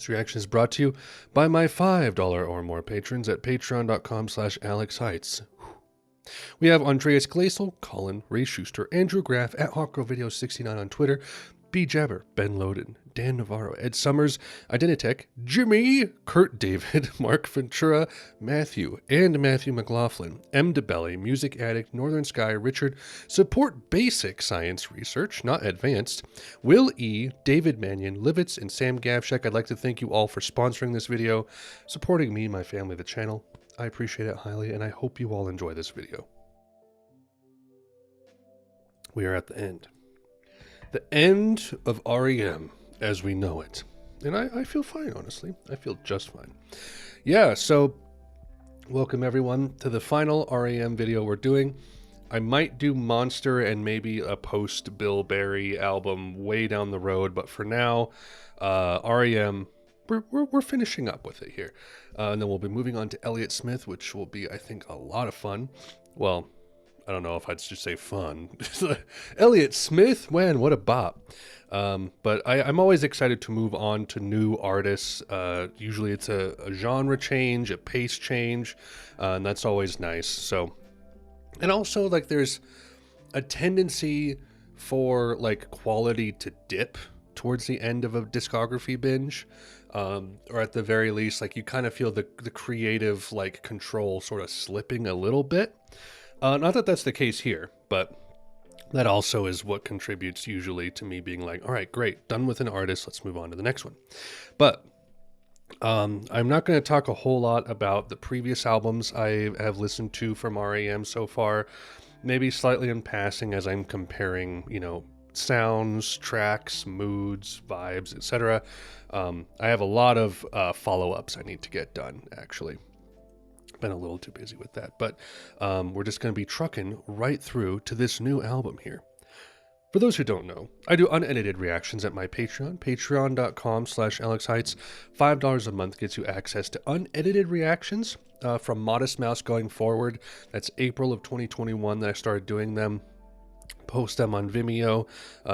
This reaction is brought to you by my $5 or more patrons at patreon.com/AlexHeitz. We have Andreas Glasel, Colin, Ray Schuster, Andrew Graff, at HawkGirlVideo69 on Twitter, B. Jabber, Ben Loden, Dan Navarro, Ed Summers, Identitech, Jimmy, Kurt David, Mark Ventura, Matthew, and Matthew McLaughlin, M. DeBelly, Music Addict, Northern Sky, Richard, Support Basic Science Research, not Advanced, Will E., David Mannion, Livitz, and Sam Gavshek. I'd like to thank you all for sponsoring this video, supporting me, my family, the channel. I appreciate it highly, and I hope you all enjoy this video. We are at the end. The end of R.E.M. as we know it. And I feel fine, honestly. I feel just fine. Yeah, so welcome everyone to the final R.E.M. video we're doing. I might do Monster and maybe a post-Bill Berry album way down the road, but for now, R.E.M., we're finishing up with it here. And then we'll be moving on to Elliott Smith, which will be, I think, a lot of fun. Well, I don't know if I'd just say fun. Elliott Smith, man, what a bop. But I'm always excited to move on to new artists. Usually it's a genre change, a pace change, and that's always nice. So, and also like there's a tendency for like quality to dip towards the end of a discography binge. Or at the very least, like you kind of feel the creative like control sort of slipping a little bit. Not that that's the case here, but that also is what contributes usually to me being like, all right, great, done with an artist, let's move on to the next one. But I'm not going to talk a whole lot about the previous albums I have listened to from R.E.M. so far, maybe slightly in passing as I'm comparing, you know, sounds, tracks, moods, vibes, etc. I have a lot of follow-ups I need to get done, actually. Been a little too busy with that, but we're just going to be trucking right through to this new album here. For those who don't know, I do unedited reactions at my Patreon, patreon.com/AlexHeitz. $5 a month gets you access to unedited reactions from Modest Mouse going forward. That's April of 2021 that I started doing them. Post them on Vimeo,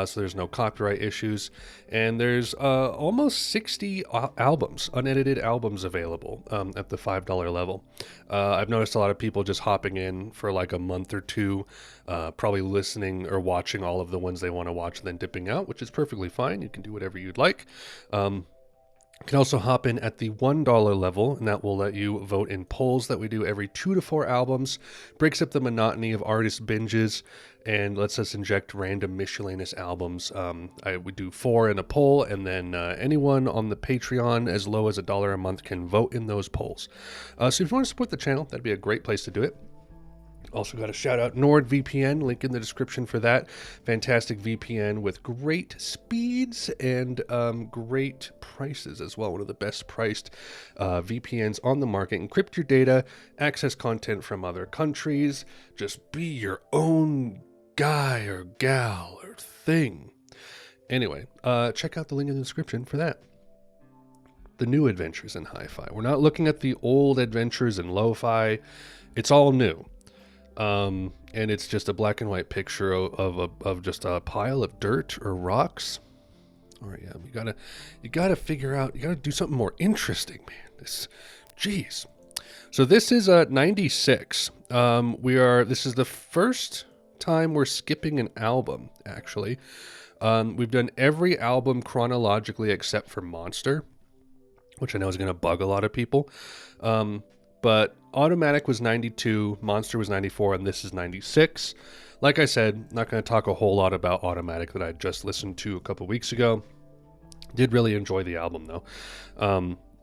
so there's no copyright issues, and there's almost 60 albums, unedited albums available at the $5 level. I've noticed a lot of people just hopping in for like a month or two, probably listening or watching all of the ones they want to watch and then dipping out, which is perfectly fine. You can do whatever you'd like. You can also hop in at the $1 level, and that will let you vote in polls that we do every 2 to 4 albums, breaks up the monotony of artist binges, and lets us inject random miscellaneous albums. We do 4 in a poll, and then anyone on the Patreon as low as $1 a month can vote in those polls. So if you want to support the channel, that'd be a great place to do it. Also got to shout out NordVPN, link in the description for that. Fantastic VPN with great speeds and great prices as well. One of the best priced VPNs on the market. Encrypt your data, access content from other countries, just be your own guy or gal or thing. Anyway, check out the link in the description for that. The new adventures in hi-fi. We're not looking at the old adventures in lo-fi. It's all new. And it's just a black and white picture of just a pile of dirt or rocks. All right, yeah, you gotta figure out, you gotta do something more interesting, man. Jeez. So this is 96. This is the first time we're skipping an album, actually. We've done every album chronologically except for Monster, which I know is gonna bug a lot of people. But Automatic was 92, Monster was 94, and this is 96. Like I said, not going to talk a whole lot about Automatic that I just listened to a couple weeks ago. Did really enjoy the album, though.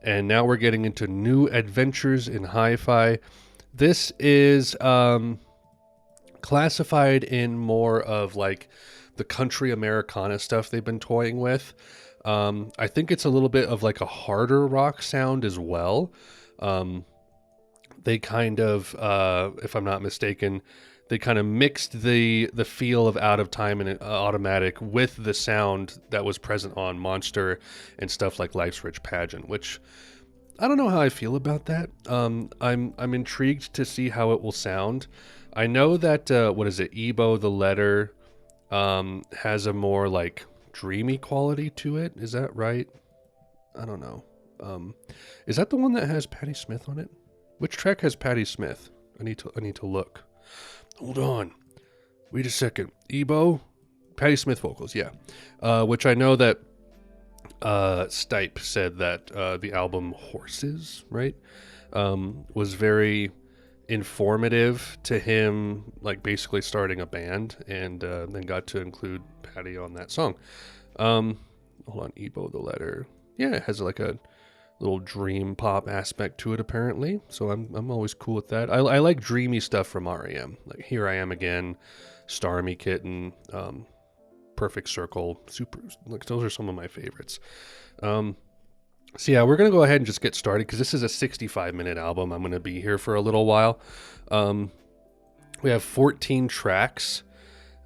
And now we're getting into new adventures in hi-fi. This is classified in more of like the country Americana stuff they've been toying with. I think it's a little bit of like a harder rock sound as well. They kind of, if I'm not mistaken, they kind of mixed the feel of Out of Time and Automatic with the sound that was present on Monster and stuff like Life's Rich Pageant, which I don't know how I feel about that. I'm intrigued to see how it will sound. I know that, what is it, Ebo the Letter has a more like dreamy quality to it. Is that right? I don't know. Is that the one that has Patti Smith on it? Which track has Patti Smith? I need to look. Hold on. Wait a second. Ebo? Patti Smith vocals, yeah. Which I know that Stipe said that the album Horses, right, was very informative to him, like basically starting a band, and then got to include Patti on that song. Hold on, Ebo the Letter. Yeah, it has like a little dream pop aspect to it apparently, so I'm always cool with that. I like dreamy stuff from R.E.M. like Here I Am Again, Starmy Kitten, Perfect Circle, super, like those are some of my favorites. So yeah, we're gonna go ahead and just get started because this is a 65-minute album. I'm gonna be here for a little while. We have 14 tracks.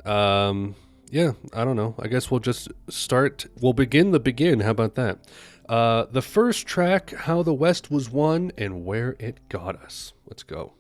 Yeah, I don't know. I guess we'll just start. We'll begin the begin. How about that? The first track, How the West Was Won and Where It Got Us. Let's go.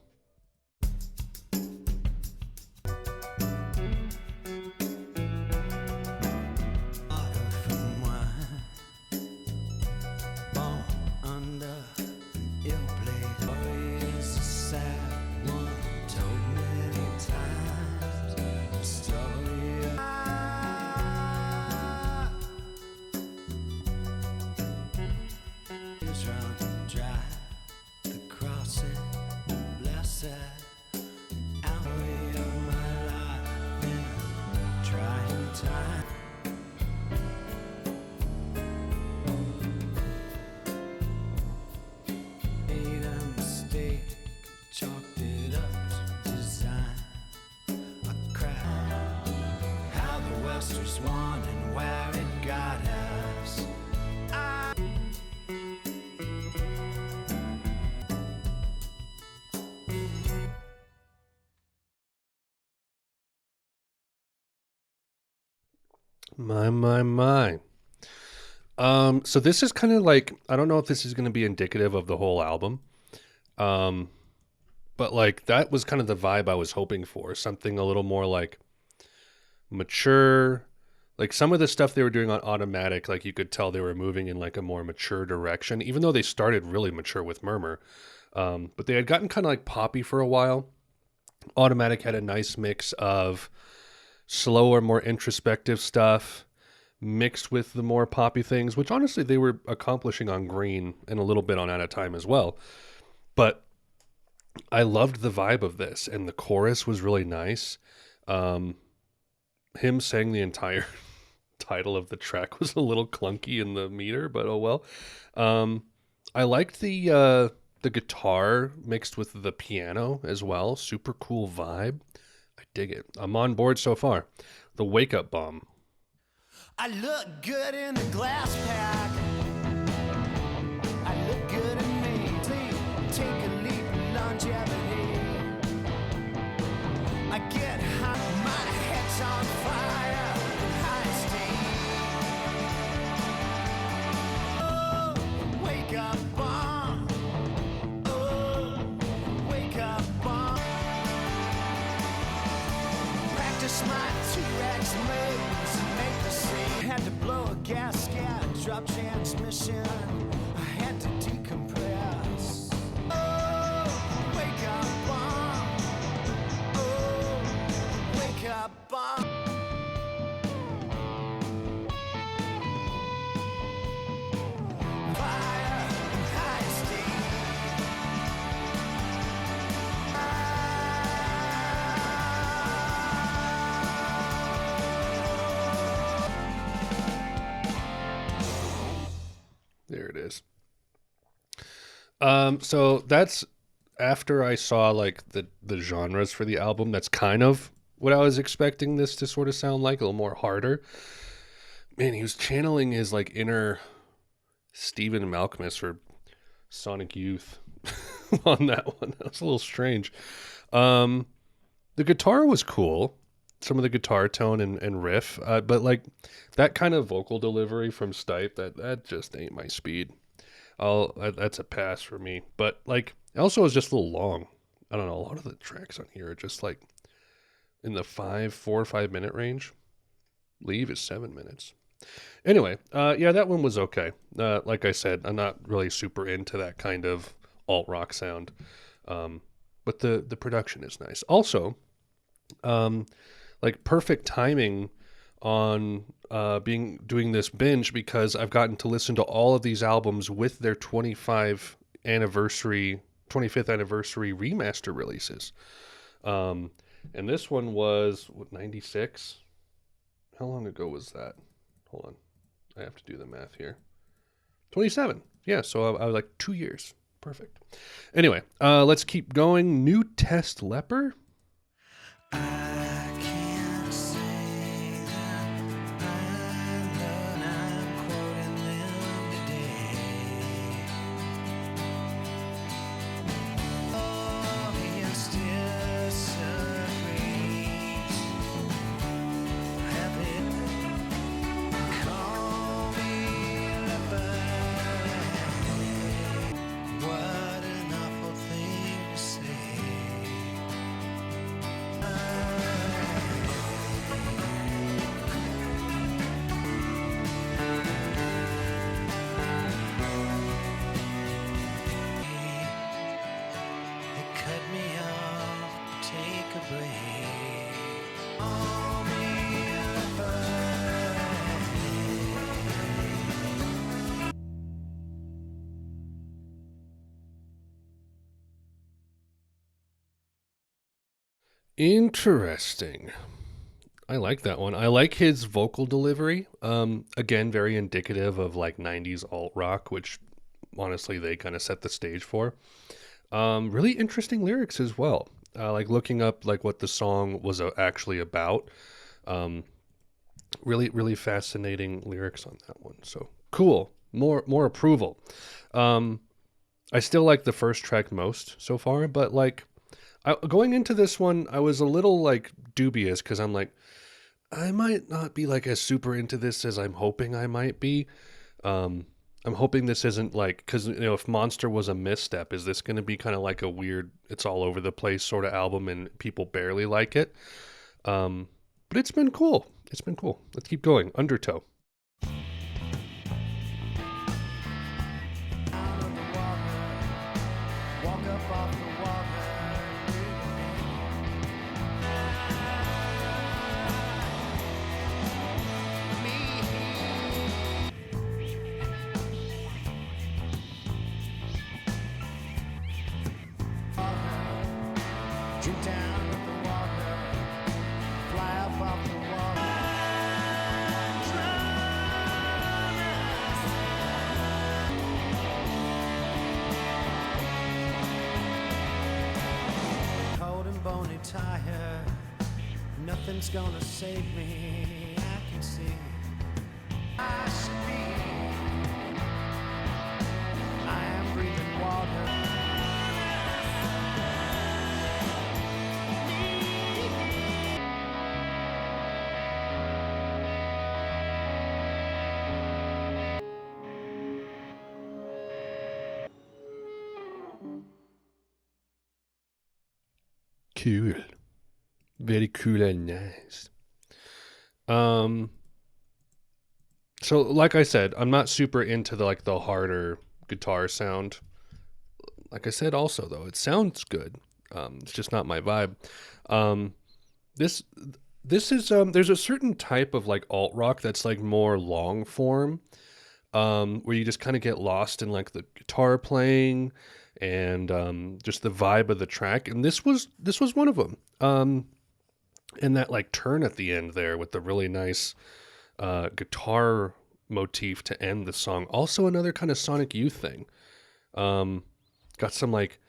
My. So this is kind of like, I don't know if this is going to be indicative of the whole album. But like that was kind of the vibe I was hoping for. Something a little more like mature. Like some of the stuff they were doing on Automatic, like you could tell they were moving in like a more mature direction, even though they started really mature with Murmur. But they had gotten kind of like poppy for a while. Automatic had a nice mix of slower, more introspective stuff mixed with the more poppy things, which honestly they were accomplishing on Green and a little bit on Out of Time as well. But I loved the vibe of this, and the chorus was really nice. Him saying the entire title of the track was a little clunky in the meter, but oh well. I liked the guitar mixed with the piano as well. Super cool vibe. I dig it. I'm on board so far. The Wake Up Bomb. I look good in the glass pack. I look good in me. Take a leap in longevity. I get hot, my head's on fire. High steam. Oh, wake up bomb. Oh, wake up bomb. Practice my T-Rex moves and make the scene. Had to blow a gasket, drop transmission. I had to decompress. Oh, wake up bomb. Oh, wake up bomb. Fire and high steam. There it is. So that's after I saw like the genres for the album. That's kind of what I was expecting this to sort of sound like, a little more harder. Man, he was channeling his like inner Stephen Malkmus or Sonic Youth on that one. That was a little strange. The guitar was cool. Some of the guitar tone and riff, but like that kind of vocal delivery from Stipe, that just ain't my speed. That's a pass for me. But like, also is just a little long. I don't know. A lot of the tracks on here are just like in the 4 or 5 minute range. Leave is 7 minutes. Anyway, yeah, that one was okay. Like I said, I'm not really super into that kind of alt rock sound, but the production is nice. Also, like perfect timing on being doing this binge because I've gotten to listen to all of these albums with their 25th anniversary remaster releases. And this one was what, 96? How long ago was that? Hold on. I have to do the math here. 27. Yeah, so I was like 2 years. Perfect. Anyway, let's keep going. New Test Leper. I can't say that I learned I'm quoting them today. Oh, he still surveys. Have it call me leper. What an awful thing to say. They cut me off, take a break. Call me a bird. Interesting. I like that one. I like his vocal delivery. Again, very indicative of like 90s alt rock, which honestly they kind of set the stage for. Really interesting lyrics as well. Like looking up like what the song was actually about. Um, really fascinating lyrics on that one. So cool. More approval. Um, I still like the first track most so far, but like going into this one, I was a little like dubious because I'm like, I might not be like as super into this as I'm hoping I might be. Um, I'm hoping this isn't like, because if Monster was a misstep, is this going to be kind of like a weird, it's all over the place sort of album and people barely like it? But it's been cool. It's been cool. Let's keep going. Undertow. Out of the water, walk up off the water. Drink down with the water, fly up off the water. Cold and bony tired, nothing's gonna save me. I can see I should be. I am breathing water. Cool. Very cool and nice. Um, so like I said, I'm not super into the harder guitar sound. Like I said, also though, it sounds good. It's just not my vibe. Um, this this is there's a certain type of like alt rock that's like more long form, where you just kind of get lost in like the guitar playing and just the vibe of the track. And this was one of them. And that like turn at the end there with the really nice guitar motif to end the song. Also another kind of Sonic Youth thing. Got some like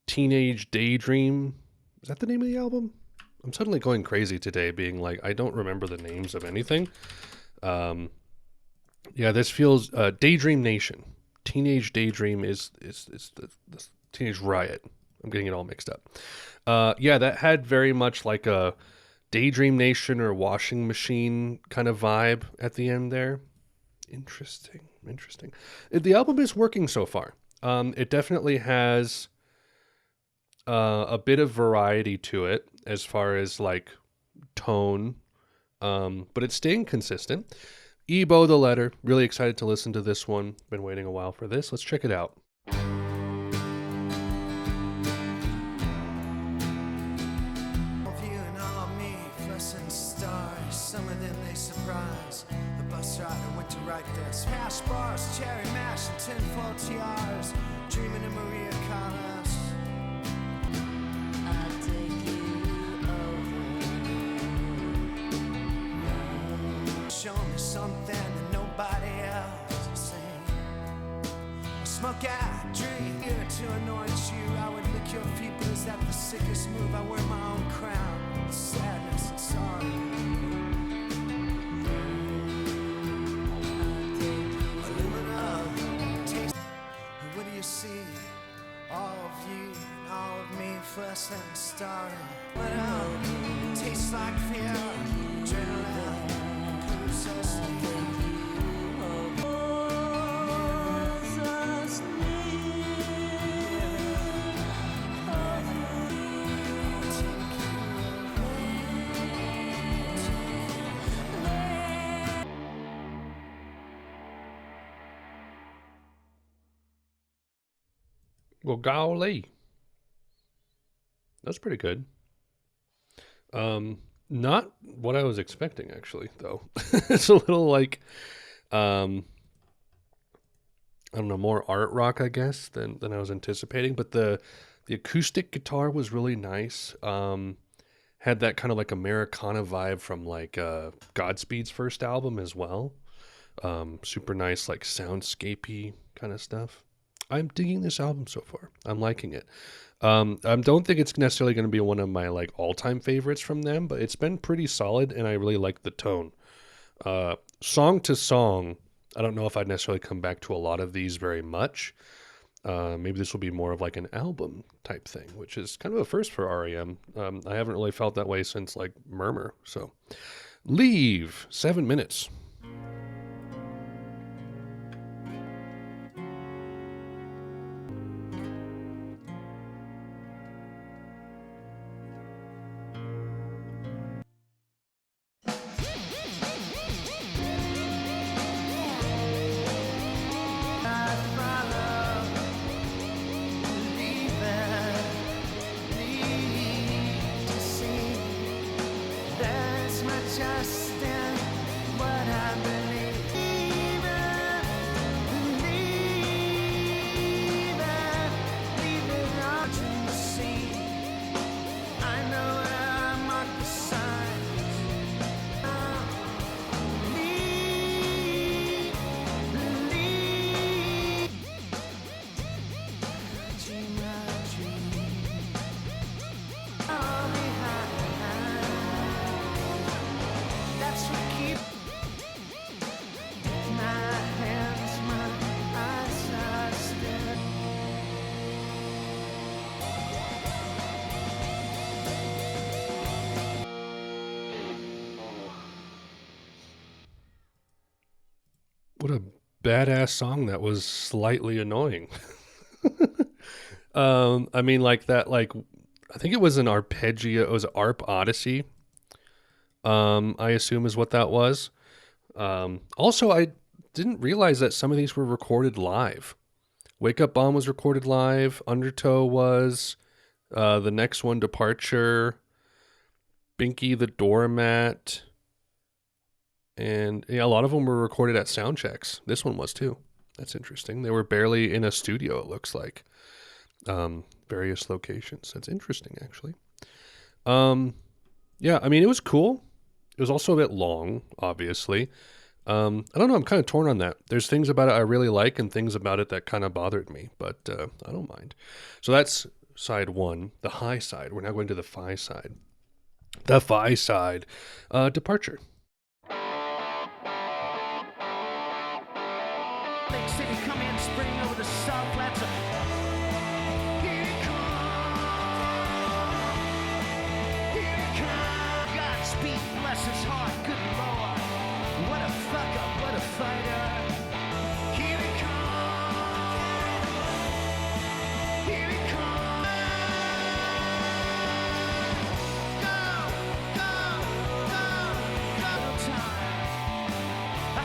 Teenage Daydream. Is that the name of the album? I'm suddenly going crazy today, being like, I don't remember the names of anything. Yeah, this feels Daydream Nation. Teenage Daydream is the Teenage Riot. I'm getting it all mixed up. Yeah, that had very much like a Daydream Nation or Washing Machine kind of vibe at the end there. Interesting. The album is working so far. It definitely has a bit of variety to it as far as like tone, but it's staying consistent. Ebo the Letter. Really excited to listen to this one. Been waiting a while for this. Let's check it out. Some of them they surprise. The bus rider went to write this. Hash bars, cherry mash, and tinfoil tiaras. Dreaming of Maria Callas. I'll take you over. Show me something that nobody else has seen. I smoke out, drink here to anoint you. I would lick your feet, but is that the sickest move? I wear my own crown. Sadness and sorrow. See all of you and all of me first and starting. But it tastes like fear, adrenaline, possessed me. Well, golly. That's pretty good. Not what I was expecting, actually, though. It's a little like, I don't know, more art rock, I guess, than I was anticipating. But the acoustic guitar was really nice. Had that kind of like Americana vibe from like Godspeed's first album as well. Super nice, like soundscapey kind of stuff. I'm digging this album so far. I'm liking it. I don't think it's necessarily going to be one of my like all-time favorites from them, but it's been pretty solid, and I really like the tone. Song to song, I don't know if I'd necessarily come back to a lot of these very much. Maybe this will be more of like an album type thing, which is kind of a first for R.E.M. I haven't really felt that way since like Murmur. So, Leave, 7 minutes. What a badass song that was slightly annoying. I mean, like that, like, I think it was an arpeggio, it was ARP Odyssey. I assume is what that was. Also, I didn't realize that some of these were recorded live. Wake Up Bomb was recorded live. Undertow was. The next one, Departure. Binky the Doormat. And yeah, a lot of them were recorded at sound checks. This one was too. That's interesting. They were barely in a studio, it looks like. Various locations. That's interesting, actually. Yeah, I mean, it was cool. It was also a bit long, obviously. I don't know. I'm kind of torn on that. There's things about it I really like and things about it that kind of bothered me, but I don't mind. So that's side one, the high side. We're now going to the fi side. The fi side, Departure. Big city come in spring over the salt flats. Here it comes. Godspeed, bless his heart, good lord. What a fuck up, what a fighter. Here it comes. Here it comes. Go, go, go, go. Time. I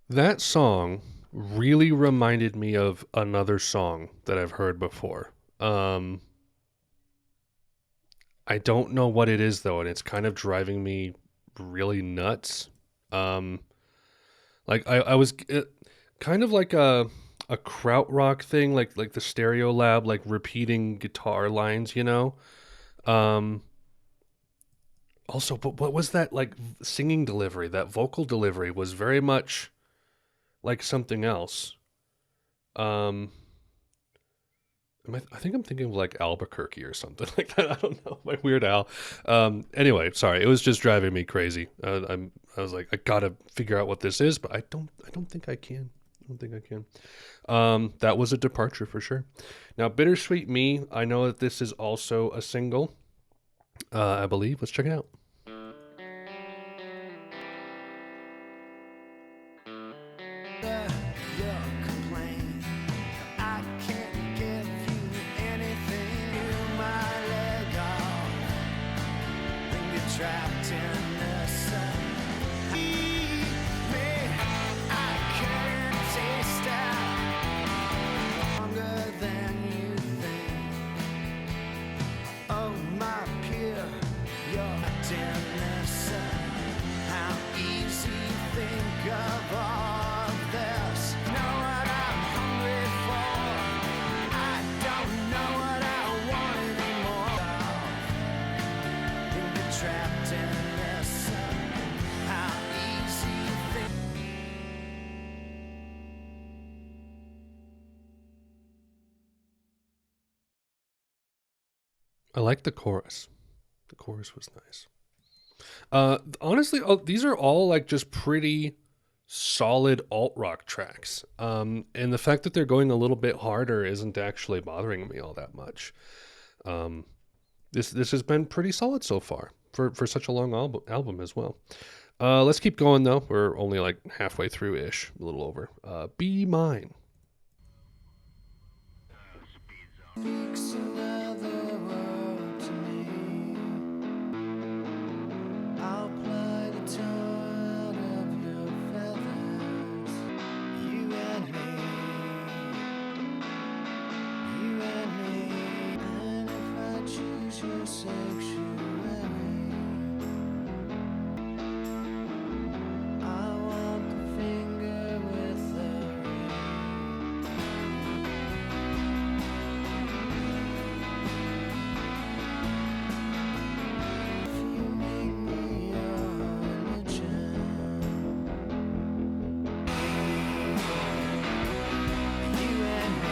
That song really reminded me of another song that I've heard before. I don't know what it is though, and it's kind of driving me really nuts. Um, like I was kind of like a krautrock thing, like the Stereo Lab, like repeating guitar lines, you know. Um, Also, but what was that like singing delivery? That vocal delivery was very much like something else. Um, I think I'm thinking of like Albuquerque or something like that. I don't know. My Weird Al. Anyway, sorry. It was just driving me crazy. I was like, I gotta figure out what this is, but I don't think I can. I don't think I can. That was a departure for sure. Now, Bittersweet Me. I know that this is also a single. I believe. Let's check it out. Your complaint, I can't give you anything. You my leg off, then get trapped in the sun. Me, I can't taste it longer than you think. Oh my peer, you're trapped in the sun. How easy you think of all this. Know what I'm hungry for. I don't know what I want anymore. You get trapped in this sun. How easy you think. I like the chorus. The chorus was nice. Honestly, these are all like just pretty solid alt rock tracks. And the fact that they're going a little bit harder isn't actually bothering me all that much. Um, this has been pretty solid so far for such a long album as well. Let's keep going though. We're only like halfway through ish, a little over. Be Mine. Speaks another word to me. I'll play the tone of your feathers. You and me. You and me. And if I choose your sanctuary, I want the finger with the ring. If you make me your religion, you and me, you and me.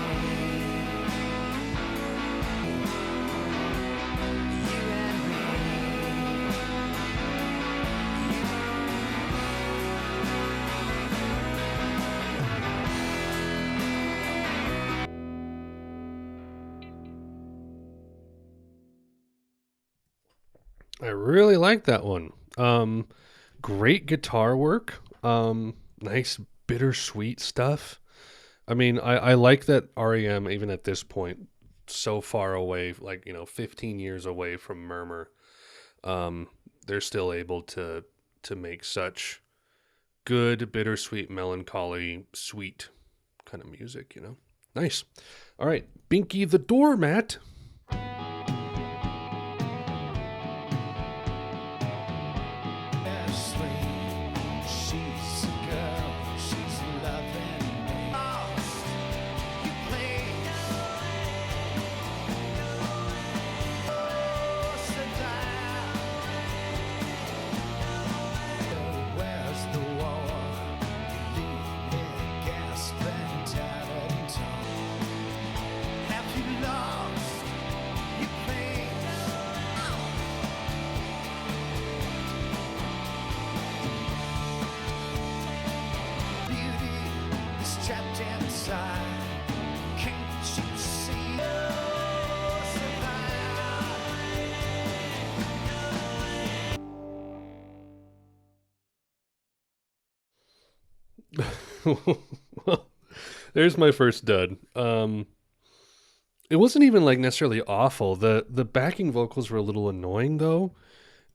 I really like that one. Great guitar work. Nice bittersweet stuff. I mean, I like that REM, even at this point, so far away, like, 15 years away from Murmur, um, they're still able to make such good, bittersweet, melancholy, sweet kind of music. Nice. All right, Binky the Doormat. Ashley, she's a girl, she's loving me. Lost, you played. Oh, Zither. Where's the war? You leave me gasping, tattered and torn. Have you lost? You played. Beauty is trapped inside. Can't you see? Oh, Well, there's my first dud. It wasn't even like necessarily awful. The backing vocals were a little annoying though,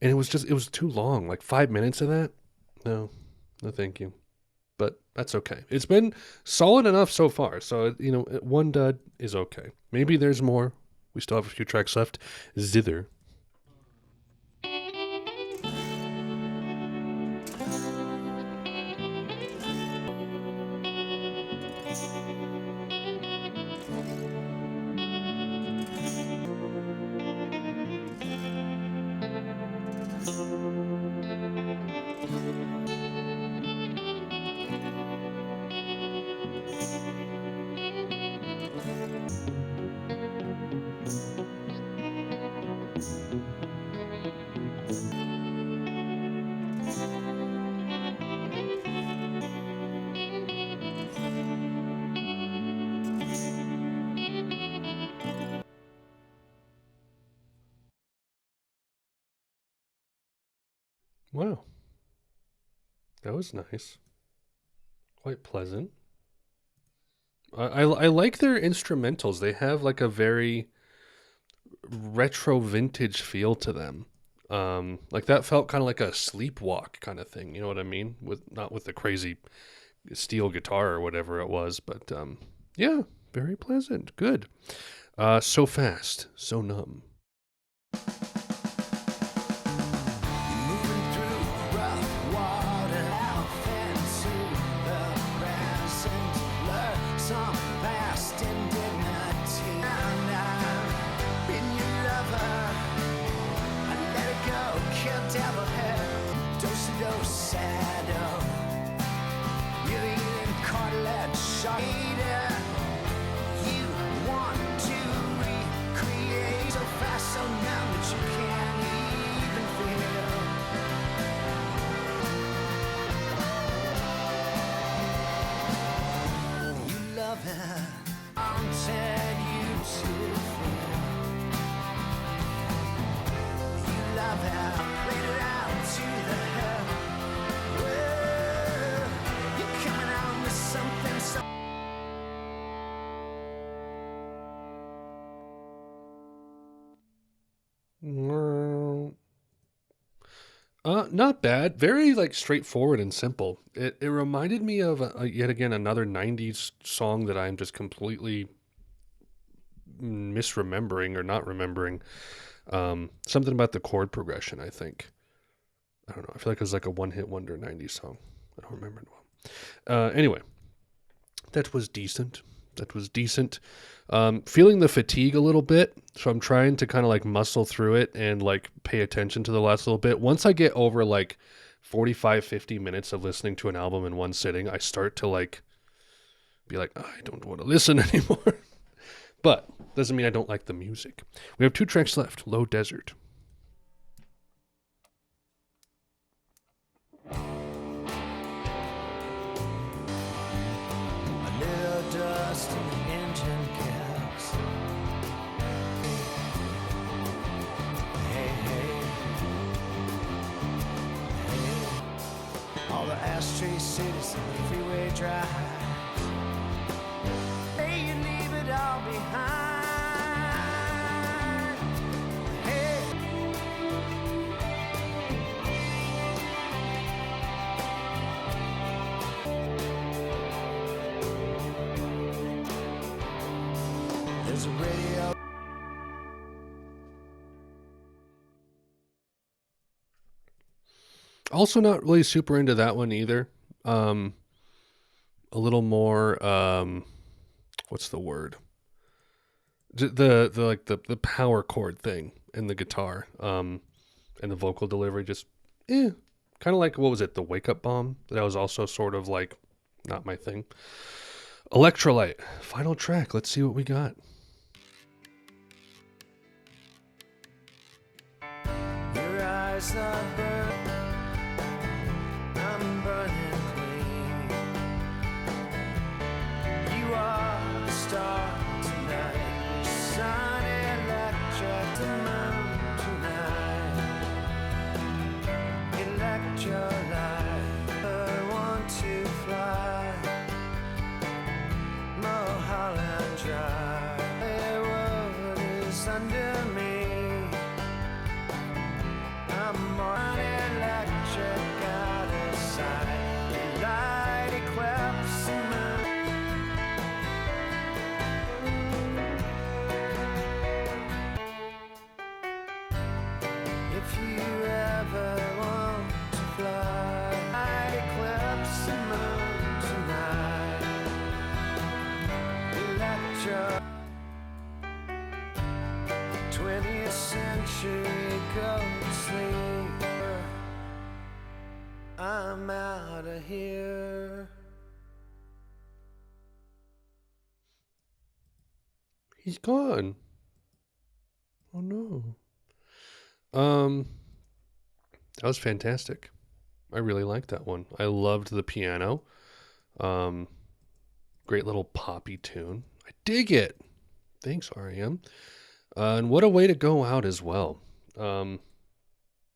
and it was too long. Like 5 minutes of that. No, no, thank you. but that's okay. It's been solid enough so far. So, you know, one dud is okay. Maybe there's more. We still have a few tracks left. Zither. Wow. That was nice. Quite pleasant. I like their instrumentals. They have like a very retro vintage feel to them. Like that felt kind of like a sleepwalk kind of thing. You know what I mean? Not with the crazy steel guitar or whatever it was, but yeah, very pleasant. Good. So fast, so numb. Moving through rough water, out into the present, learn some past indignity. And I've been your lover, I let it go, killed devil hair, dose saddle, really in cartilage, shite. You want to recreate so fast, so numb that you can't even feel. You love it, wanted you to feel. You love it, played it out to the hell. Well, you're coming out with something so. Not bad. Very like straightforward and simple. It reminded me of yet again another '90s song that I'm just completely misremembering or not remembering. Something about the chord progression. I think. I don't know. I feel like it was like a one-hit wonder '90s song. I don't remember it well. Anyway, that was decent. That was decent. Feeling the fatigue a little bit, so I'm trying to kind of like muscle through it and like pay attention to the last little bit. Once I get over like 45, 50 minutes of listening to an album in one sitting, I start to like be like, I don't want to listen anymore. But doesn't mean I don't like the music. We have 2 tracks left. Low Desert. A little dust in the engine caps. Hey, hey, hey. All the ashtray cities and the freeway drive. Hey, you leave it all behind. Hey. There's a radio. Also not really super into that one either. A little more what's the word? The power chord thing in the guitar. And the vocal delivery just kind of like, what was it? The Wake Up Bomb. That was also sort of like not my thing. Electrolite, final track. Let's see what we got. Your eyes are burning. I'm burning clean. You are the star tonight. Sun electric the moon tonight. Electrolite. I want to fly. Mulholland Drive. future. 20th century, go to sleep. I'm out of here. He's gone. Oh no. That was fantastic. I really liked that one. I loved the piano. Great little poppy tune. I dig it. Thanks, R.E.M. And what a way to go out as well.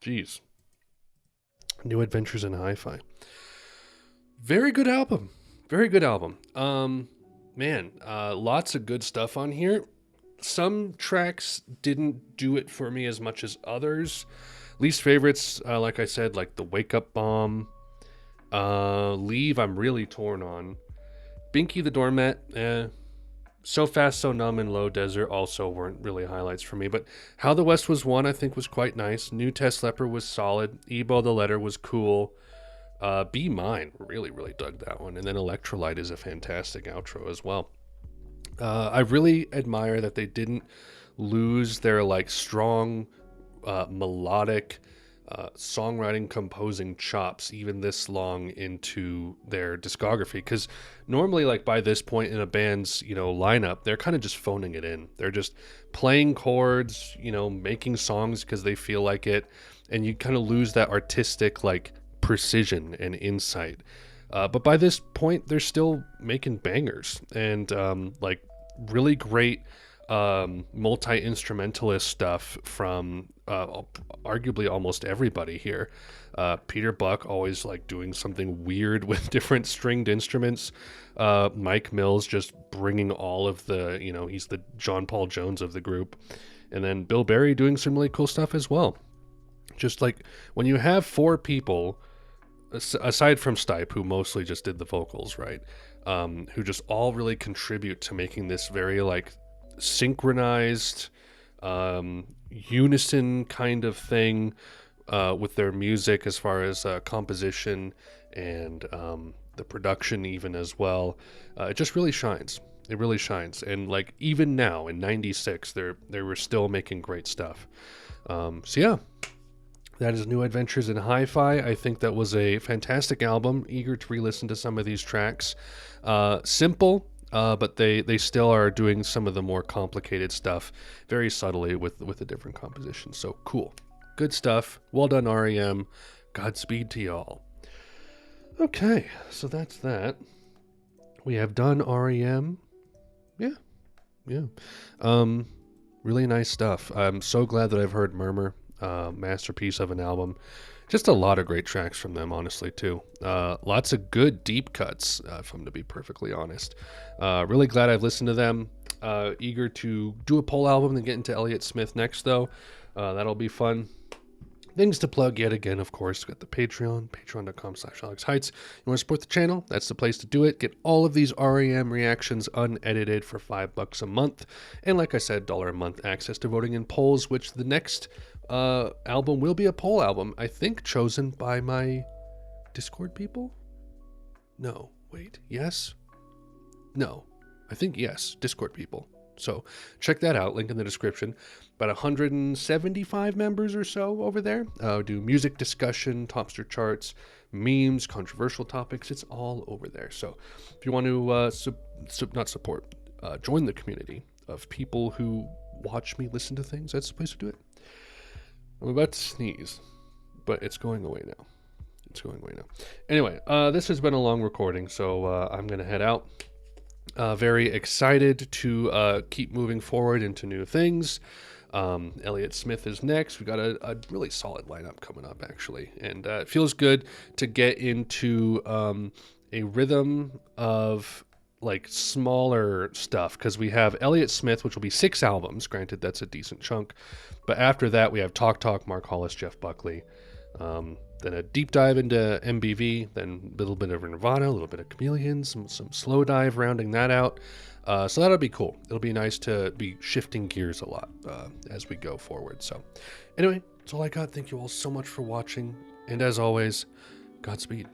Geez. New Adventures in Hi-Fi. Very good album. Very good album. Man, lots of good stuff on here. Some tracks didn't do it for me as much as others. Least favorites, like I said, like the Wake Up Bomb. Leave, I'm really torn on. Binky the Doormat, So Fast, So Numb, and Low Desert also weren't really highlights for me. But How the West Was Won, I think, was quite nice. New Test Leper was solid. Ebo the Letter was cool. Be Mine, really, really dug that one. And then Electrolite is a fantastic outro as well. I really admire that they didn't lose their like strong melodic songwriting composing chops even this long into their discography, because normally like by this point in a band's lineup, they're kind of just phoning it in. They're just playing chords, making songs because they feel like it, and you kind of lose that artistic like precision and insight. But by this point, they're still making bangers and like really great multi-instrumentalist stuff from arguably almost everybody here. Peter Buck always like doing something weird with different stringed instruments. Mike Mills just bringing all of the, he's the John Paul Jones of the group. And then Bill Berry doing some really cool stuff as well. Just like when you have four people, aside from Stipe, who mostly just did the vocals, right? Who just all really contribute to making this very like synchronized, unison kind of thing with their music as far as composition and the production even as well. It just really shines. It really shines. And like even now in '96, they were still making great stuff. So yeah. That is New Adventures in Hi-Fi. I think that was a fantastic album. Eager to re-listen to some of these tracks. Simple, but they still are doing some of the more complicated stuff very subtly with a different composition. So cool. Good stuff. Well done, R.E.M. Godspeed to y'all. Okay, so that's that. We have done R.E.M. Yeah. Really nice stuff. I'm so glad that I've heard Murmur. Masterpiece of an album. Just a lot of great tracks from them, honestly, too. Lots of good deep cuts, if I'm to be perfectly honest. Really glad I've listened to them. Eager to do a poll album and get into Elliott Smith next, though. That'll be fun. Things to plug yet again, of course. Got the Patreon, patreon.com/AlexHeitz. You want to support the channel? That's the place to do it. Get all of these R.E.M. reactions unedited for $5 a month. And like I said, $1 a month access to voting in polls, which the next album will be a poll album, I think chosen by my Discord people? No, wait, yes? No, I think yes, Discord people. So check that out, link in the description. About 175 members or so over there. Do music discussion, topster charts, memes, controversial topics. It's all over there. So if you want to join the community of people who watch me listen to things, that's the place to do it. I'm about to sneeze, but it's going away now. Anyway, this has been a long recording, so I'm going to head out. Very excited to keep moving forward into new things. Elliott Smith is next. We got a really solid lineup coming up, actually. And it feels good to get into a rhythm of like smaller stuff, because we have Elliott Smith, which will be 6 albums. Granted, that's a decent chunk. But after that, we have Talk, Mark Hollis, Jeff Buckley. Then a deep dive into MBV, then a little bit of Nirvana, a little bit of Chameleons, some slow dive rounding that out. So that'll be cool. It'll be nice to be shifting gears a lot as we go forward. So anyway, that's all I got. Thank you all so much for watching. And as always, Godspeed.